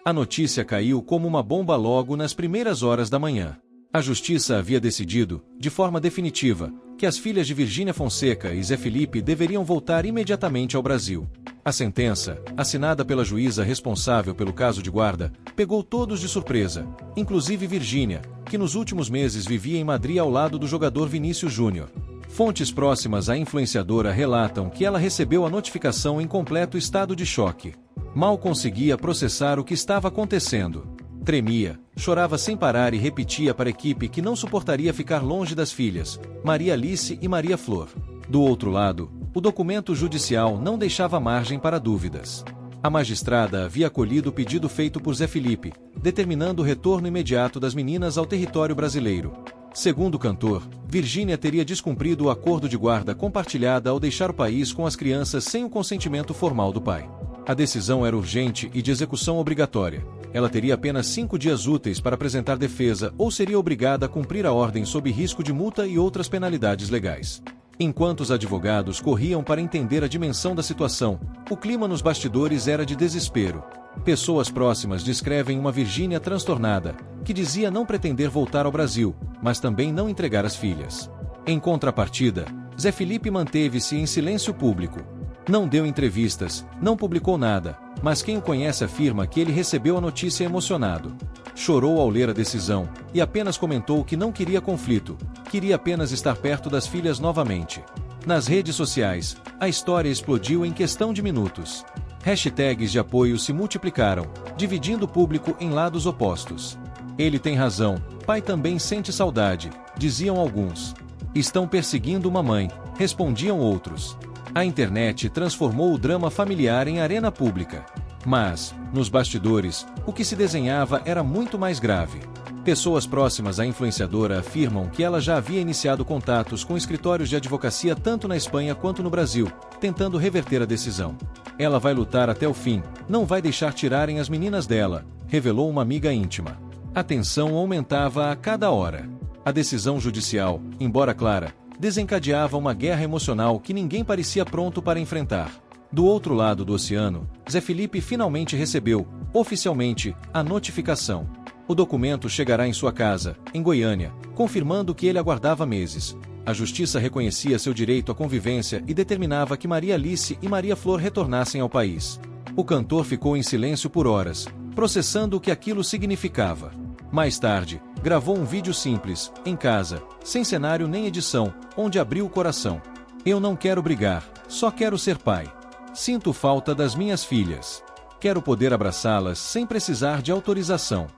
A notícia caiu como uma bomba logo nas primeiras horas da manhã. A justiça havia decidido, de forma definitiva, que as filhas de Virgínia Fonseca e Zé Felipe deveriam voltar imediatamente ao Brasil. A sentença, assinada pela juíza responsável pelo caso de guarda, pegou todos de surpresa, inclusive Virgínia, que nos últimos meses vivia em Madrid ao lado do jogador Vinícius Júnior. Fontes próximas à influenciadora relatam que ela recebeu a notificação em completo estado de choque. Mal conseguia processar o que estava acontecendo. Tremia, chorava sem parar e repetia para a equipe que não suportaria ficar longe das filhas, Maria Alice e Maria Flor. Do outro lado, o documento judicial não deixava margem para dúvidas. A magistrada havia acolhido o pedido feito por Zé Felipe, determinando o retorno imediato das meninas ao território brasileiro. Segundo o cantor, Virgínia teria descumprido o acordo de guarda compartilhada ao deixar o país com as crianças sem o consentimento formal do pai. A decisão era urgente e de execução obrigatória. Ela teria apenas 5 dias úteis para apresentar defesa ou seria obrigada a cumprir a ordem sob risco de multa e outras penalidades legais. Enquanto os advogados corriam para entender a dimensão da situação, o clima nos bastidores era de desespero. Pessoas próximas descrevem uma Virgínia transtornada, que dizia não pretender voltar ao Brasil, mas também não entregar as filhas. Em contrapartida, Zé Felipe manteve-se em silêncio público. Não deu entrevistas, não publicou nada, mas quem o conhece afirma que ele recebeu a notícia emocionado. Chorou ao ler a decisão, e apenas comentou que não queria conflito, queria apenas estar perto das filhas novamente. Nas redes sociais, a história explodiu em questão de minutos. Hashtags de apoio se multiplicaram, dividindo o público em lados opostos. Ele tem razão, pai também sente saudade, diziam alguns. Estão perseguindo uma mãe, respondiam outros. A internet transformou o drama familiar em arena pública. Mas, nos bastidores, o que se desenhava era muito mais grave. Pessoas próximas à influenciadora afirmam que ela já havia iniciado contatos com escritórios de advocacia tanto na Espanha quanto no Brasil, tentando reverter a decisão. Ela vai lutar até o fim, não vai deixar tirarem as meninas dela, revelou uma amiga íntima. A tensão aumentava a cada hora. A decisão judicial, embora clara, desencadeava uma guerra emocional que ninguém parecia pronto para enfrentar. Do outro lado do oceano, Zé Felipe finalmente recebeu, oficialmente, a notificação. O documento chegará em sua casa, em Goiânia, confirmando que ele aguardava meses. A justiça reconhecia seu direito à convivência e determinava que Maria Alice e Maria Flor retornassem ao país. O cantor ficou em silêncio por horas, processando o que aquilo significava. Mais tarde, gravou um vídeo simples, em casa, sem cenário nem edição, onde abriu o coração. Eu não quero brigar, só quero ser pai. Sinto falta das minhas filhas. Quero poder abraçá-las sem precisar de autorização.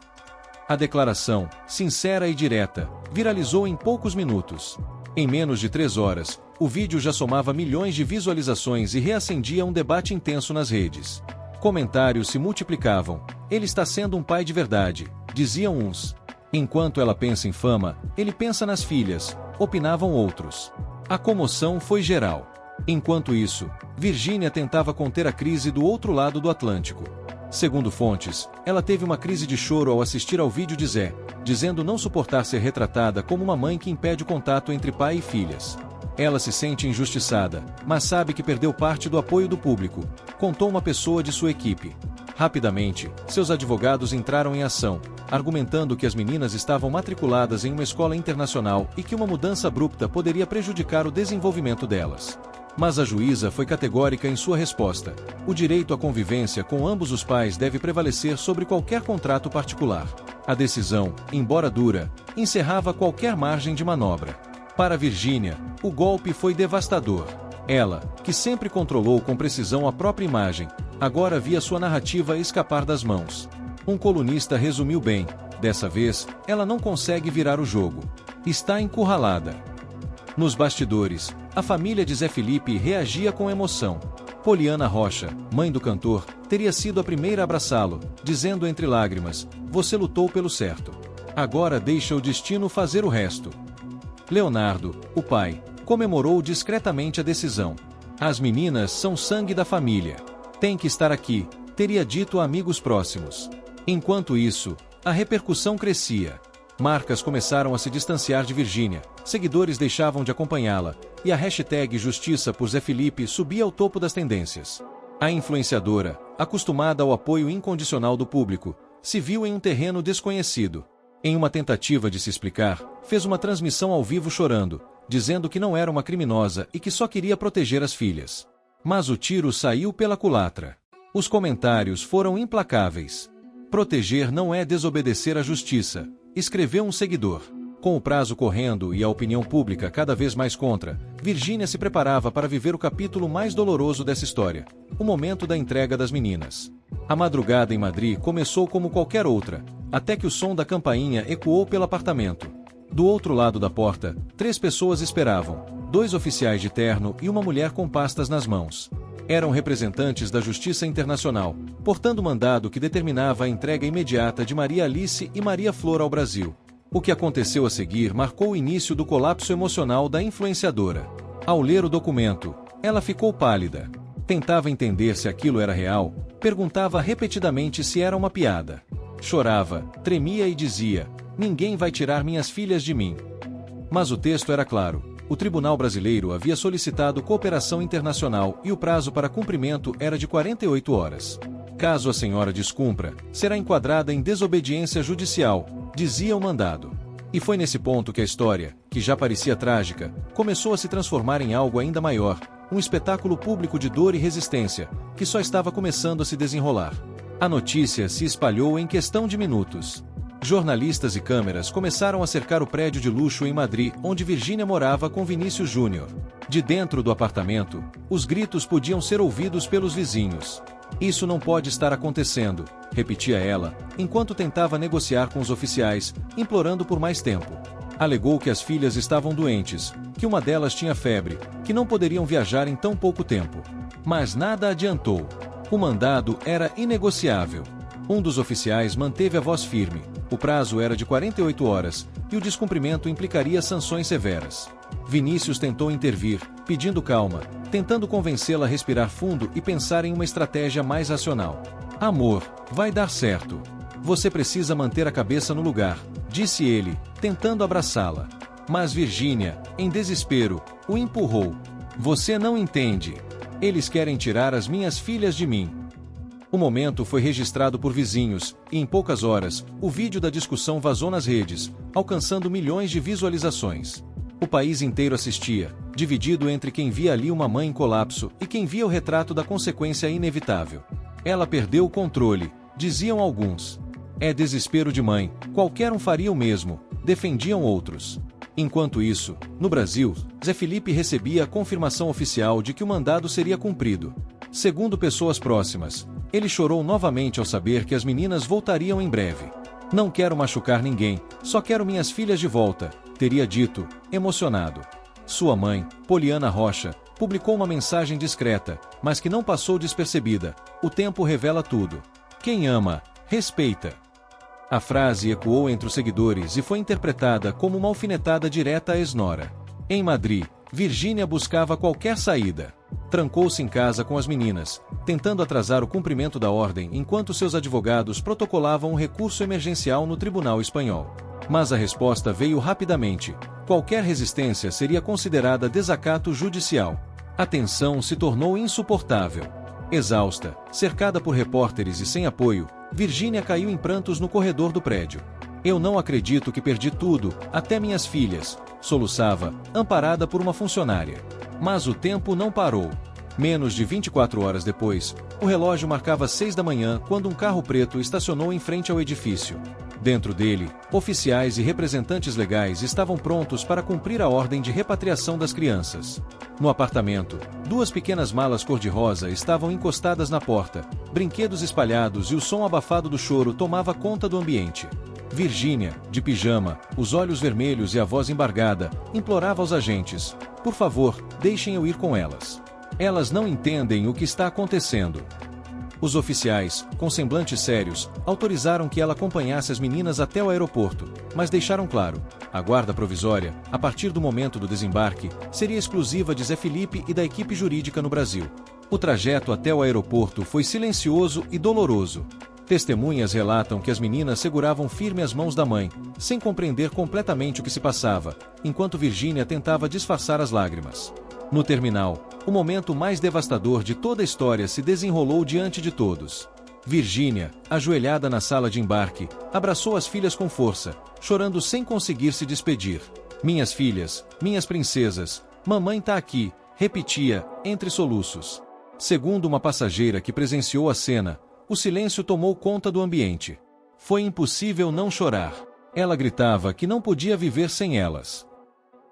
A declaração, sincera e direta, viralizou em poucos minutos. Em menos de 3 horas, o vídeo já somava milhões de visualizações e reacendia um debate intenso nas redes. Comentários se multiplicavam. Ele está sendo um pai de verdade, diziam uns. Enquanto ela pensa em fama, ele pensa nas filhas, opinavam outros. A comoção foi geral. Enquanto isso, Virgínia tentava conter a crise do outro lado do Atlântico. Segundo fontes, ela teve uma crise de choro ao assistir ao vídeo de Zé, dizendo não suportar ser retratada como uma mãe que impede o contato entre pai e filhas. Ela se sente injustiçada, mas sabe que perdeu parte do apoio do público, contou uma pessoa de sua equipe. Rapidamente, seus advogados entraram em ação, argumentando que as meninas estavam matriculadas em uma escola internacional e que uma mudança abrupta poderia prejudicar o desenvolvimento delas. Mas a juíza foi categórica em sua resposta. O direito à convivência com ambos os pais deve prevalecer sobre qualquer contrato particular. A decisão, embora dura, encerrava qualquer margem de manobra. Para Virgínia, o golpe foi devastador. Ela, que sempre controlou com precisão a própria imagem, agora via sua narrativa escapar das mãos. Um colunista resumiu bem: dessa vez, ela não consegue virar o jogo. Está encurralada. Nos bastidores, a família de Zé Felipe reagia com emoção. Poliana Rocha, mãe do cantor, teria sido a primeira a abraçá-lo, dizendo entre lágrimas: "Você lutou pelo certo. Agora deixa o destino fazer o resto." Leonardo, o pai, comemorou discretamente a decisão. "As meninas são sangue da família. Tem que estar aqui", teria dito a amigos próximos. Enquanto isso, a repercussão crescia. Marcas começaram a se distanciar de Virgínia, seguidores deixavam de acompanhá-la, e a hashtag Justiça por Zé Felipe subia ao topo das tendências. A influenciadora, acostumada ao apoio incondicional do público, se viu em um terreno desconhecido. Em uma tentativa de se explicar, fez uma transmissão ao vivo chorando, dizendo que não era uma criminosa e que só queria proteger as filhas. Mas o tiro saiu pela culatra. Os comentários foram implacáveis. Proteger não é desobedecer à justiça, escreveu um seguidor. Com o prazo correndo e a opinião pública cada vez mais contra, Virgínia se preparava para viver o capítulo mais doloroso dessa história, o momento da entrega das meninas. A madrugada em Madrid começou como qualquer outra, até que o som da campainha ecoou pelo apartamento. Do outro lado da porta, 3 pessoas esperavam, 2 oficiais de terno e uma mulher com pastas nas mãos. Eram representantes da Justiça Internacional, portando mandado que determinava a entrega imediata de Maria Alice e Maria Flor ao Brasil. O que aconteceu a seguir marcou o início do colapso emocional da influenciadora. Ao ler o documento, ela ficou pálida. Tentava entender se aquilo era real, perguntava repetidamente se era uma piada. Chorava, tremia e dizia: "Ninguém vai tirar minhas filhas de mim." Mas o texto era claro. O Tribunal Brasileiro havia solicitado cooperação internacional e o prazo para cumprimento era de 48 horas. Caso a senhora descumpra, será enquadrada em desobediência judicial, dizia o mandado. E foi nesse ponto que a história, que já parecia trágica, começou a se transformar em algo ainda maior, um espetáculo público de dor e resistência, que só estava começando a se desenrolar. A notícia se espalhou em questão de minutos. Jornalistas e câmeras começaram a cercar o prédio de luxo em Madrid, onde Virgínia morava com Vinícius Júnior. De dentro do apartamento, os gritos podiam ser ouvidos pelos vizinhos. "Isso não pode estar acontecendo", repetia ela, enquanto tentava negociar com os oficiais, implorando por mais tempo. Alegou que as filhas estavam doentes, que uma delas tinha febre, que não poderiam viajar em tão pouco tempo. Mas nada adiantou. O mandado era inegociável. Um dos oficiais manteve a voz firme. O prazo era de 48 horas, e o descumprimento implicaria sanções severas. Vinícius tentou intervir, pedindo calma, tentando convencê-la a respirar fundo e pensar em uma estratégia mais racional. "Amor, vai dar certo. Você precisa manter a cabeça no lugar", disse ele, tentando abraçá-la. Mas Virgínia, em desespero, o empurrou. "Você não entende. Eles querem tirar as minhas filhas de mim." O momento foi registrado por vizinhos, e em poucas horas, o vídeo da discussão vazou nas redes, alcançando milhões de visualizações. O país inteiro assistia, dividido entre quem via ali uma mãe em colapso e quem via o retrato da consequência inevitável. "Ela perdeu o controle", diziam alguns. "É desespero de mãe, qualquer um faria o mesmo", defendiam outros. Enquanto isso, no Brasil, Zé Felipe recebia a confirmação oficial de que o mandado seria cumprido. Segundo pessoas próximas, ele chorou novamente ao saber que as meninas voltariam em breve. "Não quero machucar ninguém, só quero minhas filhas de volta", teria dito, emocionado. Sua mãe, Poliana Rocha, publicou uma mensagem discreta, mas que não passou despercebida: "O tempo revela tudo. Quem ama, respeita." A frase ecoou entre os seguidores e foi interpretada como uma alfinetada direta à ex-nora. Em Madrid, Virgínia buscava qualquer saída. Trancou-se em casa com as meninas, tentando atrasar o cumprimento da ordem enquanto seus advogados protocolavam um recurso emergencial no tribunal espanhol. Mas a resposta veio rapidamente. Qualquer resistência seria considerada desacato judicial. A tensão se tornou insuportável. Exausta, cercada por repórteres e sem apoio, Virgínia caiu em prantos no corredor do prédio. "Eu não acredito que perdi tudo, até minhas filhas", soluçava, amparada por uma funcionária. Mas o tempo não parou. Menos de 24 horas depois, o relógio marcava 6 da manhã quando um carro preto estacionou em frente ao edifício. Dentro dele, oficiais e representantes legais estavam prontos para cumprir a ordem de repatriação das crianças. No apartamento, 2 pequenas malas cor-de-rosa estavam encostadas na porta, brinquedos espalhados e o som abafado do choro tomava conta do ambiente. Virgínia, de pijama, os olhos vermelhos e a voz embargada, implorava aos agentes: "Por favor, deixem eu ir com elas. Elas não entendem o que está acontecendo." Os oficiais, com semblantes sérios, autorizaram que ela acompanhasse as meninas até o aeroporto, mas deixaram claro: a guarda provisória, a partir do momento do desembarque, seria exclusiva de Zé Felipe e da equipe jurídica no Brasil. O trajeto até o aeroporto foi silencioso e doloroso. Testemunhas relatam que as meninas seguravam firme as mãos da mãe, sem compreender completamente o que se passava, enquanto Virgínia tentava disfarçar as lágrimas. No terminal, o momento mais devastador de toda a história se desenrolou diante de todos. Virgínia, ajoelhada na sala de embarque, abraçou as filhas com força, chorando sem conseguir se despedir. Minhas filhas, minhas princesas, mamãe tá aqui, repetia, entre soluços. Segundo uma passageira que presenciou a cena, o silêncio tomou conta do ambiente. Foi impossível não chorar. Ela gritava que não podia viver sem elas.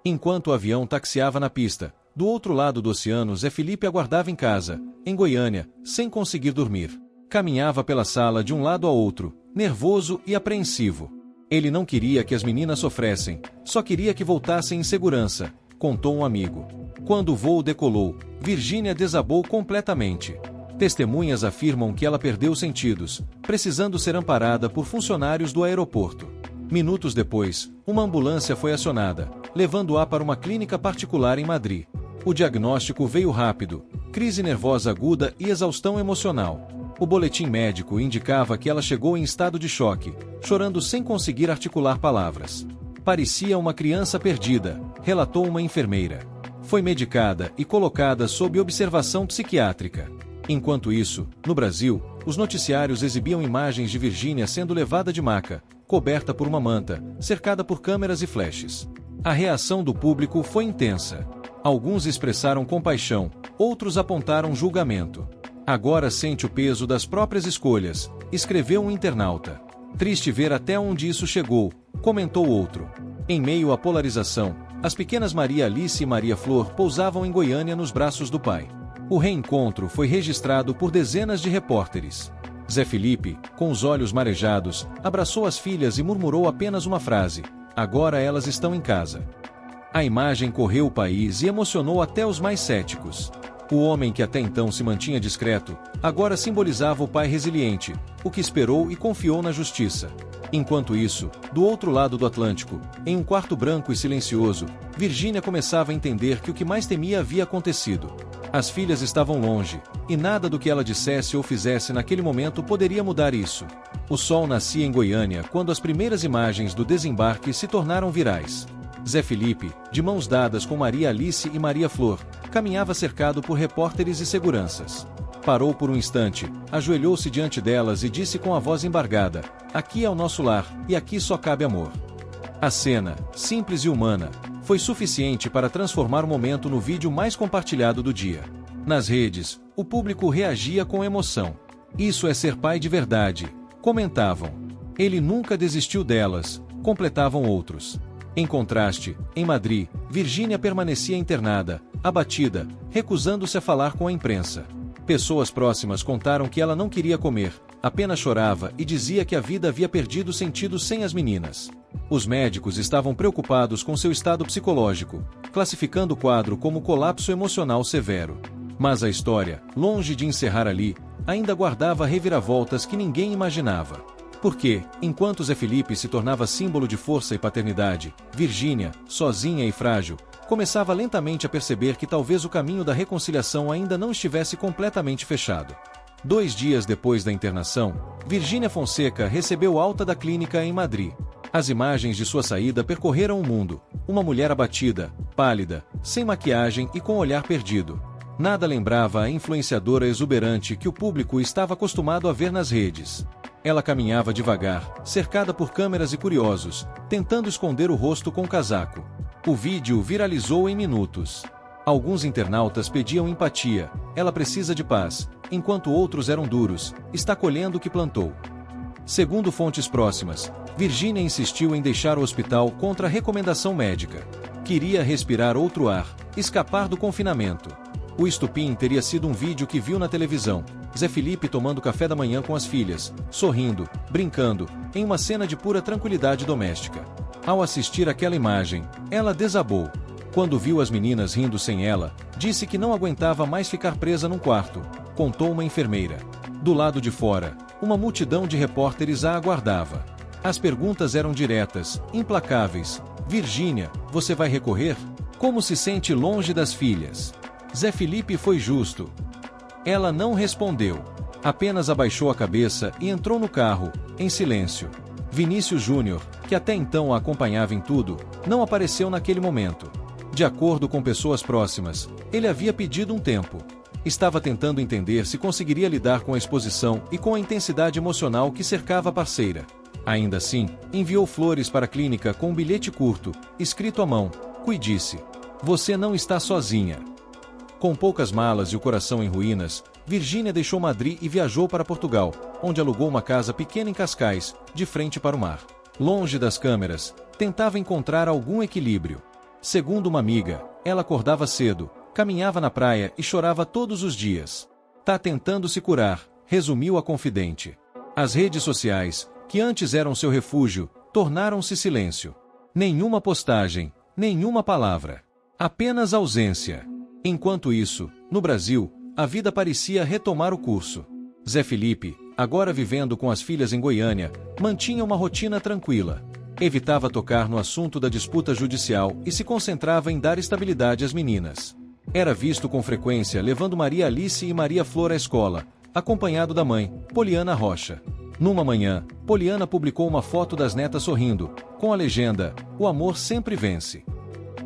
Enquanto o avião taxiava na pista, do outro lado do oceano, Zé Felipe aguardava em casa, em Goiânia, sem conseguir dormir. Caminhava pela sala de um lado a outro, nervoso e apreensivo. Ele não queria que as meninas sofressem, só queria que voltassem em segurança, contou um amigo. Quando o voo decolou, Virgínia desabou completamente. Testemunhas afirmam que ela perdeu os sentidos, precisando ser amparada por funcionários do aeroporto. Minutos depois, uma ambulância foi acionada, levando-a para uma clínica particular em Madrid. O diagnóstico veio rápido: crise nervosa aguda e exaustão emocional. O boletim médico indicava que ela chegou em estado de choque, chorando sem conseguir articular palavras. Parecia uma criança perdida, relatou uma enfermeira. Foi medicada e colocada sob observação psiquiátrica. Enquanto isso, no Brasil, os noticiários exibiam imagens de Virgínia sendo levada de maca, coberta por uma manta, cercada por câmeras e flashes. A reação do público foi intensa. Alguns expressaram compaixão, outros apontaram julgamento. Agora sente o peso das próprias escolhas, escreveu um internauta. Triste ver até onde isso chegou, comentou outro. Em meio à polarização, as pequenas Maria Alice e Maria Flor pousavam em Goiânia nos braços do pai. O reencontro foi registrado por dezenas de repórteres. Zé Felipe, com os olhos marejados, abraçou as filhas e murmurou apenas uma frase: agora elas estão em casa. A imagem correu o país e emocionou até os mais céticos. O homem que até então se mantinha discreto, agora simbolizava o pai resiliente, o que esperou e confiou na justiça. Enquanto isso, do outro lado do Atlântico, em um quarto branco e silencioso, Virgínia começava a entender que o que mais temia havia acontecido. As filhas estavam longe, e nada do que ela dissesse ou fizesse naquele momento poderia mudar isso. O sol nascia em Goiânia quando as primeiras imagens do desembarque se tornaram virais. Zé Felipe, de mãos dadas com Maria Alice e Maria Flor, caminhava cercado por repórteres e seguranças. Parou por um instante, ajoelhou-se diante delas e disse com a voz embargada: aqui é o nosso lar, e aqui só cabe amor. A cena, simples e humana, foi suficiente para transformar o momento no vídeo mais compartilhado do dia. Nas redes, o público reagia com emoção. Isso é ser pai de verdade, comentavam. Ele nunca desistiu delas, completavam outros. Em contraste, em Madrid, Virgínia permanecia internada, abatida, recusando-se a falar com a imprensa. Pessoas próximas contaram que ela não queria comer, apenas chorava e dizia que a vida havia perdido sentido sem as meninas. Os médicos estavam preocupados com seu estado psicológico, classificando o quadro como colapso emocional severo. Mas a história, longe de encerrar ali, ainda guardava reviravoltas que ninguém imaginava. Porque, enquanto Zé Felipe se tornava símbolo de força e paternidade, Virgínia, sozinha e frágil, começava lentamente a perceber que talvez o caminho da reconciliação ainda não estivesse completamente fechado. 2 dias depois da internação, Virgínia Fonseca recebeu alta da clínica em Madrid. As imagens de sua saída percorreram o mundo. Uma mulher abatida, pálida, sem maquiagem e com o olhar perdido. Nada lembrava a influenciadora exuberante que o público estava acostumado a ver nas redes. Ela caminhava devagar, cercada por câmeras e curiosos, tentando esconder o rosto com o casaco. O vídeo viralizou em minutos. Alguns internautas pediam empatia: ela precisa de paz, enquanto outros eram duros: está colhendo o que plantou. Segundo fontes próximas, Virgínia insistiu em deixar o hospital contra a recomendação médica. Queria respirar outro ar, escapar do confinamento. O estupim teria sido um vídeo que viu na televisão: Zé Felipe tomando café da manhã com as filhas, sorrindo, brincando, em uma cena de pura tranquilidade doméstica. Ao assistir aquela imagem, ela desabou. Quando viu as meninas rindo sem ela, disse que não aguentava mais ficar presa num quarto, contou uma enfermeira. Do lado de fora, uma multidão de repórteres a aguardava. As perguntas eram diretas, implacáveis: Virgínia, você vai recorrer? Como se sente longe das filhas? Zé Felipe foi justo. Ela não respondeu. Apenas abaixou a cabeça e entrou no carro, em silêncio. Vinícius Júnior, que até então a acompanhava em tudo, não apareceu naquele momento. De acordo com pessoas próximas, ele havia pedido um tempo. Estava tentando entender se conseguiria lidar com a exposição e com a intensidade emocional que cercava a parceira. Ainda assim, enviou flores para a clínica com um bilhete curto, escrito à mão, cuide-se. Você não está sozinha. Com poucas malas e o coração em ruínas, Virgínia deixou Madrid e viajou para Portugal, onde alugou uma casa pequena em Cascais, de frente para o mar. Longe das câmeras, tentava encontrar algum equilíbrio. Segundo uma amiga, ela acordava cedo, caminhava na praia e chorava todos os dias. Tá tentando se curar, resumiu a confidente. As redes sociais, que antes eram seu refúgio, tornaram-se silêncio. Nenhuma postagem, nenhuma palavra. Apenas ausência. Enquanto isso, no Brasil, a vida parecia retomar o curso. Zé Felipe, agora vivendo com as filhas em Goiânia, mantinha uma rotina tranquila. Evitava tocar no assunto da disputa judicial e se concentrava em dar estabilidade às meninas. Era visto com frequência levando Maria Alice e Maria Flor à escola, acompanhado da mãe, Poliana Rocha. Numa manhã, Poliana publicou uma foto das netas sorrindo, com a legenda: "O amor sempre vence".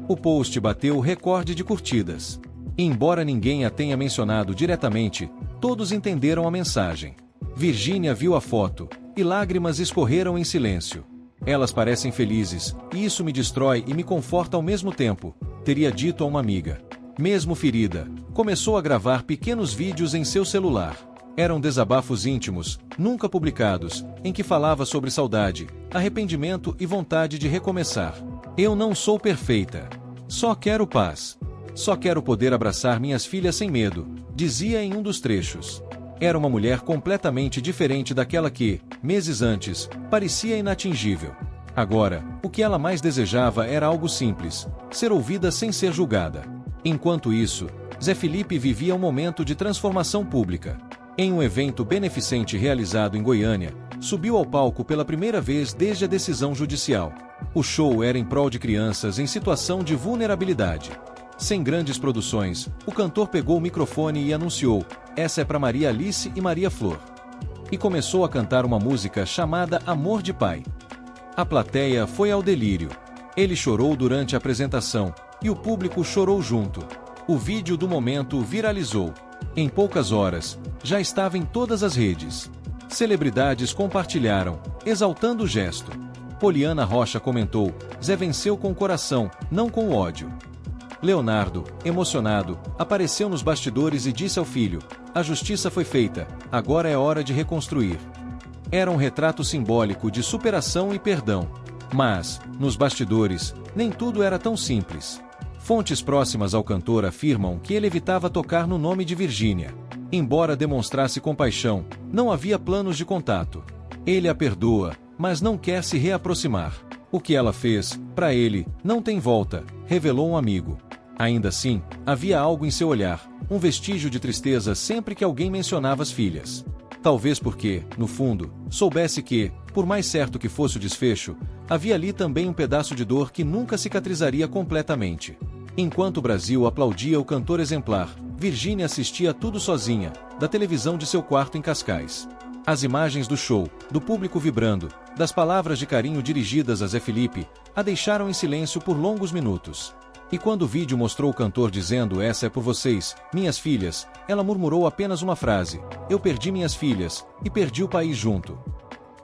O post bateu o recorde de curtidas. Embora ninguém a tenha mencionado diretamente, todos entenderam a mensagem. Virgínia viu a foto, e lágrimas escorreram em silêncio. "Elas parecem felizes, e isso me destrói e me conforta ao mesmo tempo", teria dito a uma amiga. Mesmo ferida, começou a gravar pequenos vídeos em seu celular. Eram desabafos íntimos, nunca publicados, em que falava sobre saudade, arrependimento e vontade de recomeçar. "Eu não sou perfeita. Só quero paz. Só quero poder abraçar minhas filhas sem medo", dizia em um dos trechos. Era uma mulher completamente diferente daquela que, meses antes, parecia inatingível. Agora, o que ela mais desejava era algo simples: ser ouvida sem ser julgada. Enquanto isso, Zé Felipe vivia um momento de transformação pública. Em um evento beneficente realizado em Goiânia, subiu ao palco pela primeira vez desde a decisão judicial. O show era em prol de crianças em situação de vulnerabilidade. Sem grandes produções, o cantor pegou o microfone e anunciou: "Essa é para Maria Alice e Maria Flor". E começou a cantar uma música chamada Amor de Pai. A plateia foi ao delírio. Ele chorou durante a apresentação, e o público chorou junto. O vídeo do momento viralizou. Em poucas horas, já estava em todas as redes. Celebridades compartilharam, exaltando o gesto. Poliana Rocha comentou: "Zé venceu com o coração, não com o ódio". Leonardo, emocionado, apareceu nos bastidores e disse ao filho: "A justiça foi feita, agora é hora de reconstruir". Era um retrato simbólico de superação e perdão. Mas, nos bastidores, nem tudo era tão simples. Fontes próximas ao cantor afirmam que ele evitava tocar no nome de Virgínia. Embora demonstrasse compaixão, não havia planos de contato. Ele a perdoa, mas não quer se reaproximar. "O que ela fez, para ele, não tem volta", revelou um amigo. Ainda assim, havia algo em seu olhar, um vestígio de tristeza sempre que alguém mencionava as filhas. Talvez porque, no fundo, soubesse que, por mais certo que fosse o desfecho, havia ali também um pedaço de dor que nunca cicatrizaria completamente. Enquanto o Brasil aplaudia o cantor exemplar, Virgínia assistia tudo sozinha, da televisão de seu quarto em Cascais. As imagens do show, do público vibrando, das palavras de carinho dirigidas a Zé Felipe, a deixaram em silêncio por longos minutos. E quando o vídeo mostrou o cantor dizendo: "Essa é por vocês, minhas filhas", ela murmurou apenas uma frase: "Eu perdi minhas filhas, e perdi o país junto".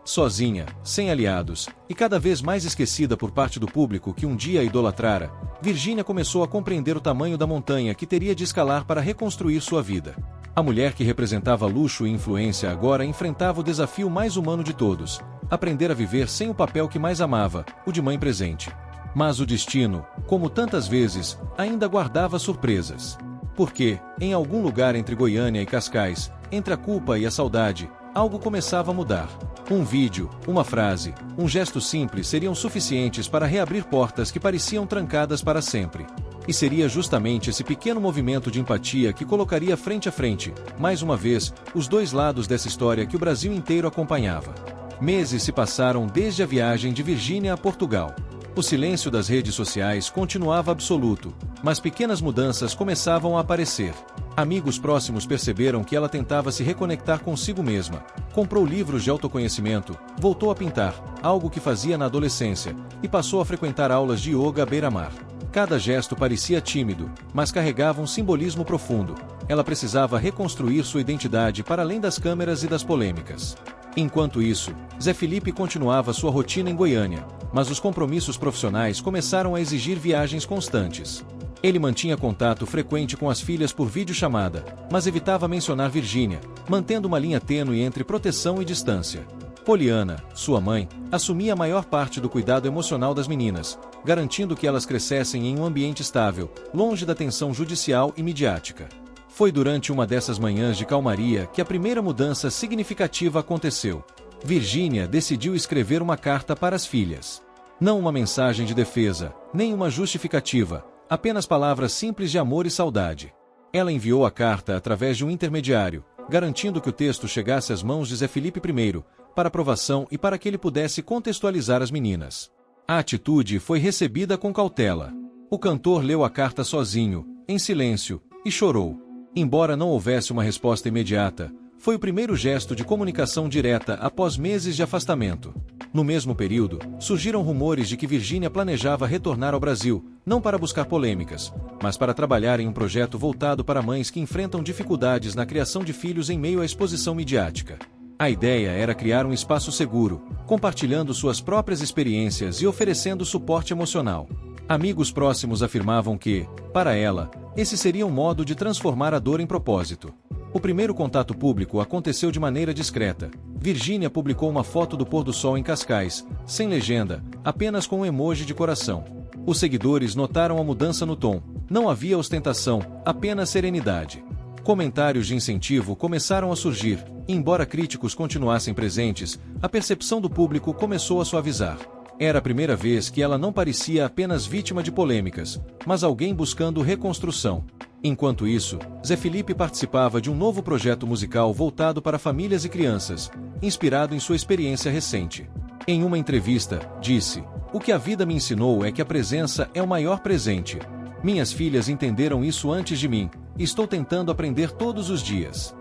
Sozinha, sem aliados, e cada vez mais esquecida por parte do público que um dia a idolatrara, Virgínia começou a compreender o tamanho da montanha que teria de escalar para reconstruir sua vida. A mulher que representava luxo e influência agora enfrentava o desafio mais humano de todos: aprender a viver sem o papel que mais amava, o de mãe presente. Mas o destino, como tantas vezes, ainda guardava surpresas. Porque, em algum lugar entre Goiânia e Cascais, entre a culpa e a saudade, algo começava a mudar. Um vídeo, uma frase, um gesto simples seriam suficientes para reabrir portas que pareciam trancadas para sempre. E seria justamente esse pequeno movimento de empatia que colocaria frente a frente, mais uma vez, os dois lados dessa história que o Brasil inteiro acompanhava. Meses se passaram desde a viagem de Virgínia a Portugal. O silêncio das redes sociais continuava absoluto, mas pequenas mudanças começavam a aparecer. Amigos próximos perceberam que ela tentava se reconectar consigo mesma, comprou livros de autoconhecimento, voltou a pintar, algo que fazia na adolescência, e passou a frequentar aulas de yoga à beira-mar. Cada gesto parecia tímido, mas carregava um simbolismo profundo. Ela precisava reconstruir sua identidade para além das câmeras e das polêmicas. Enquanto isso, Zé Felipe continuava sua rotina em Goiânia, mas os compromissos profissionais começaram a exigir viagens constantes. Ele mantinha contato frequente com as filhas por videochamada, mas evitava mencionar Virgínia, mantendo uma linha tênue entre proteção e distância. Poliana, sua mãe, assumia a maior parte do cuidado emocional das meninas, garantindo que elas crescessem em um ambiente estável, longe da tensão judicial e midiática. Foi durante uma dessas manhãs de calmaria que a primeira mudança significativa aconteceu. Virgínia decidiu escrever uma carta para as filhas. Não uma mensagem de defesa, nem uma justificativa, apenas palavras simples de amor e saudade. Ela enviou a carta através de um intermediário, garantindo que o texto chegasse às mãos de Zé Felipe I, para aprovação e para que ele pudesse contextualizar as meninas. A atitude foi recebida com cautela. O cantor leu a carta sozinho, em silêncio, e chorou. Embora não houvesse uma resposta imediata, foi o primeiro gesto de comunicação direta após meses de afastamento. No mesmo período, surgiram rumores de que Virgínia planejava retornar ao Brasil, não para buscar polêmicas, mas para trabalhar em um projeto voltado para mães que enfrentam dificuldades na criação de filhos em meio à exposição midiática. A ideia era criar um espaço seguro, compartilhando suas próprias experiências e oferecendo suporte emocional. Amigos próximos afirmavam que, para ela, esse seria um modo de transformar a dor em propósito. O primeiro contato público aconteceu de maneira discreta. Virgínia publicou uma foto do pôr do sol em Cascais, sem legenda, apenas com um emoji de coração. Os seguidores notaram a mudança no tom. Não havia ostentação, apenas serenidade. Comentários de incentivo começaram a surgir, e embora críticos continuassem presentes, a percepção do público começou a suavizar. Era a primeira vez que ela não parecia apenas vítima de polêmicas, mas alguém buscando reconstrução. Enquanto isso, Zé Felipe participava de um novo projeto musical voltado para famílias e crianças, inspirado em sua experiência recente. Em uma entrevista, disse: "O que a vida me ensinou é que a presença é o maior presente. Minhas filhas entenderam isso antes de mim, e estou tentando aprender todos os dias."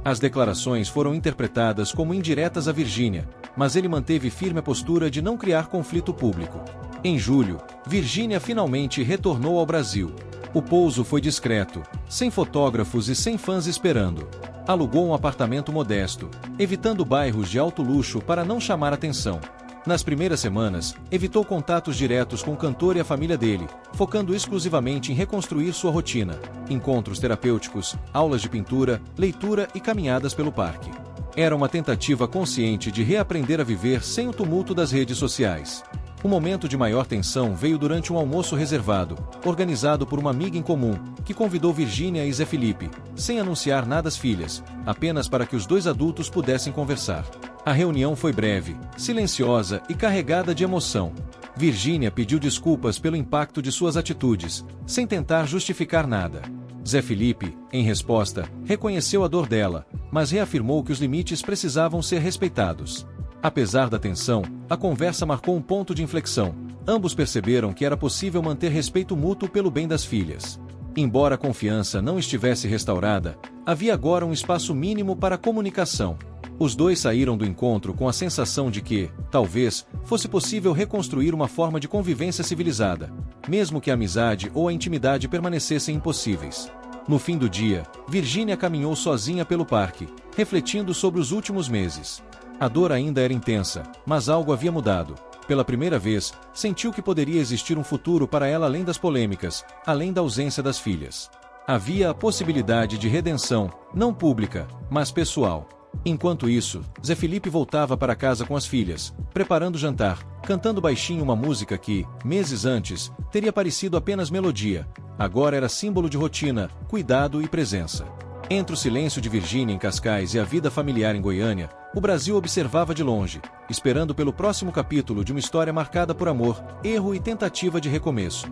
As declarações foram interpretadas como indiretas a Virgínia, mas ele manteve firme a postura de não criar conflito público. Em julho, Virgínia finalmente retornou ao Brasil. O pouso foi discreto, sem fotógrafos e sem fãs esperando. Alugou um apartamento modesto, evitando bairros de alto luxo para não chamar atenção. Nas primeiras semanas, evitou contatos diretos com o cantor e a família dele, focando exclusivamente em reconstruir sua rotina, encontros terapêuticos, aulas de pintura, leitura e caminhadas pelo parque. Era uma tentativa consciente de reaprender a viver sem o tumulto das redes sociais. O momento de maior tensão veio durante um almoço reservado, organizado por uma amiga em comum, que convidou Virgínia e Zé Felipe, sem anunciar nada às filhas, apenas para que os dois adultos pudessem conversar. A reunião foi breve, silenciosa e carregada de emoção. Virgínia pediu desculpas pelo impacto de suas atitudes, sem tentar justificar nada. Zé Felipe, em resposta, reconheceu a dor dela, mas reafirmou que os limites precisavam ser respeitados. Apesar da tensão, a conversa marcou um ponto de inflexão. Ambos perceberam que era possível manter respeito mútuo pelo bem das filhas. Embora a confiança não estivesse restaurada, havia agora um espaço mínimo para comunicação. Os dois saíram do encontro com a sensação de que, talvez, fosse possível reconstruir uma forma de convivência civilizada, mesmo que a amizade ou a intimidade permanecessem impossíveis. No fim do dia, Virgínia caminhou sozinha pelo parque, refletindo sobre os últimos meses. A dor ainda era intensa, mas algo havia mudado. Pela primeira vez, sentiu que poderia existir um futuro para ela além das polêmicas, além da ausência das filhas. Havia a possibilidade de redenção, não pública, mas pessoal. Enquanto isso, Zé Felipe voltava para casa com as filhas, preparando o jantar, cantando baixinho uma música que, meses antes, teria parecido apenas melodia. Agora era símbolo de rotina, cuidado e presença. Entre o silêncio de Virgínia em Cascais e a vida familiar em Goiânia, o Brasil observava de longe, esperando pelo próximo capítulo de uma história marcada por amor, erro e tentativa de recomeço.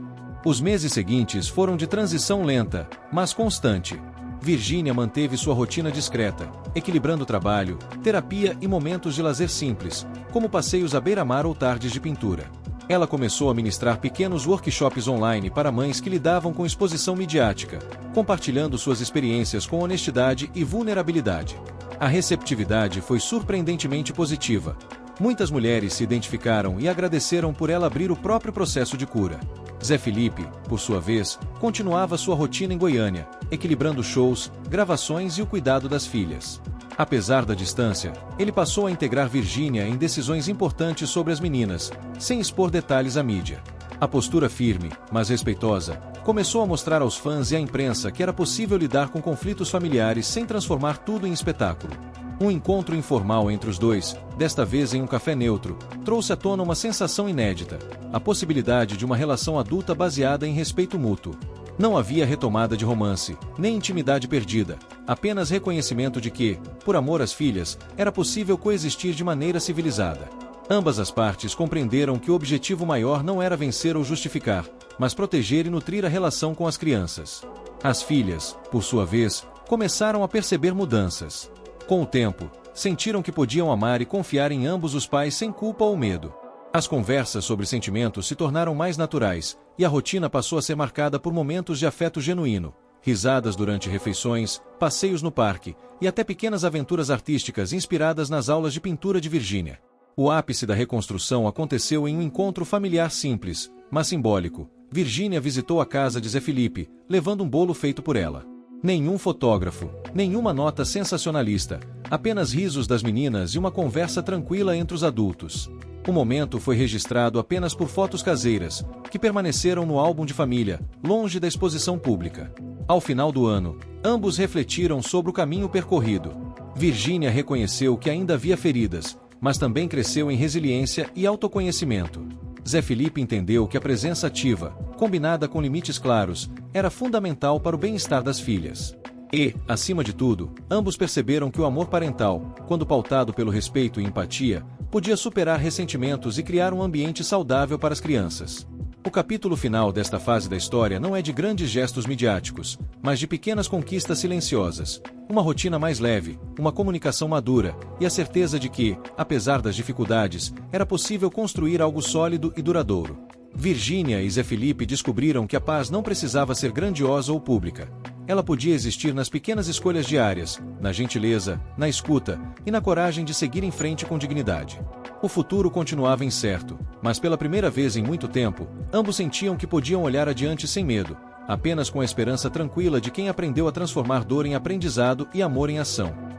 Os meses seguintes foram de transição lenta, mas constante. Virgínia manteve sua rotina discreta, equilibrando trabalho, terapia e momentos de lazer simples, como passeios à beira-mar ou tardes de pintura. Ela começou a ministrar pequenos workshops online para mães que lidavam com exposição midiática, compartilhando suas experiências com honestidade e vulnerabilidade. A receptividade foi surpreendentemente positiva. Muitas mulheres se identificaram e agradeceram por ela abrir o próprio processo de cura. Zé Felipe, por sua vez, continuava sua rotina em Goiânia, equilibrando shows, gravações e o cuidado das filhas. Apesar da distância, ele passou a integrar Virgínia em decisões importantes sobre as meninas, sem expor detalhes à mídia. A postura firme, mas respeitosa, começou a mostrar aos fãs e à imprensa que era possível lidar com conflitos familiares sem transformar tudo em espetáculo. Um encontro informal entre os dois, desta vez em um café neutro, trouxe à tona uma sensação inédita: a possibilidade de uma relação adulta baseada em respeito mútuo. Não havia retomada de romance, nem intimidade perdida, apenas reconhecimento de que, por amor às filhas, era possível coexistir de maneira civilizada. Ambas as partes compreenderam que o objetivo maior não era vencer ou justificar, mas proteger e nutrir a relação com as crianças. As filhas, por sua vez, começaram a perceber mudanças. Com o tempo, sentiram que podiam amar e confiar em ambos os pais sem culpa ou medo. As conversas sobre sentimentos se tornaram mais naturais, e a rotina passou a ser marcada por momentos de afeto genuíno, risadas durante refeições, passeios no parque, e até pequenas aventuras artísticas inspiradas nas aulas de pintura de Virgínia. O ápice da reconstrução aconteceu em um encontro familiar simples, mas simbólico. Virgínia visitou a casa de Zé Felipe, levando um bolo feito por ela. Nenhum fotógrafo, nenhuma nota sensacionalista, apenas risos das meninas e uma conversa tranquila entre os adultos. O momento foi registrado apenas por fotos caseiras, que permaneceram no álbum de família, longe da exposição pública. Ao final do ano, ambos refletiram sobre o caminho percorrido. Virgínia reconheceu que ainda havia feridas, mas também cresceu em resiliência e autoconhecimento. Zé Felipe entendeu que a presença ativa, combinada com limites claros, era fundamental para o bem-estar das filhas. E, acima de tudo, ambos perceberam que o amor parental, quando pautado pelo respeito e empatia, podia superar ressentimentos e criar um ambiente saudável para as crianças. O capítulo final desta fase da história não é de grandes gestos midiáticos, mas de pequenas conquistas silenciosas, uma rotina mais leve, uma comunicação madura e a certeza de que, apesar das dificuldades, era possível construir algo sólido e duradouro. Virgínia e Zé Felipe descobriram que a paz não precisava ser grandiosa ou pública. Ela podia existir nas pequenas escolhas diárias, na gentileza, na escuta e na coragem de seguir em frente com dignidade. O futuro continuava incerto, mas pela primeira vez em muito tempo, ambos sentiam que podiam olhar adiante sem medo, apenas com a esperança tranquila de quem aprendeu a transformar dor em aprendizado e amor em ação.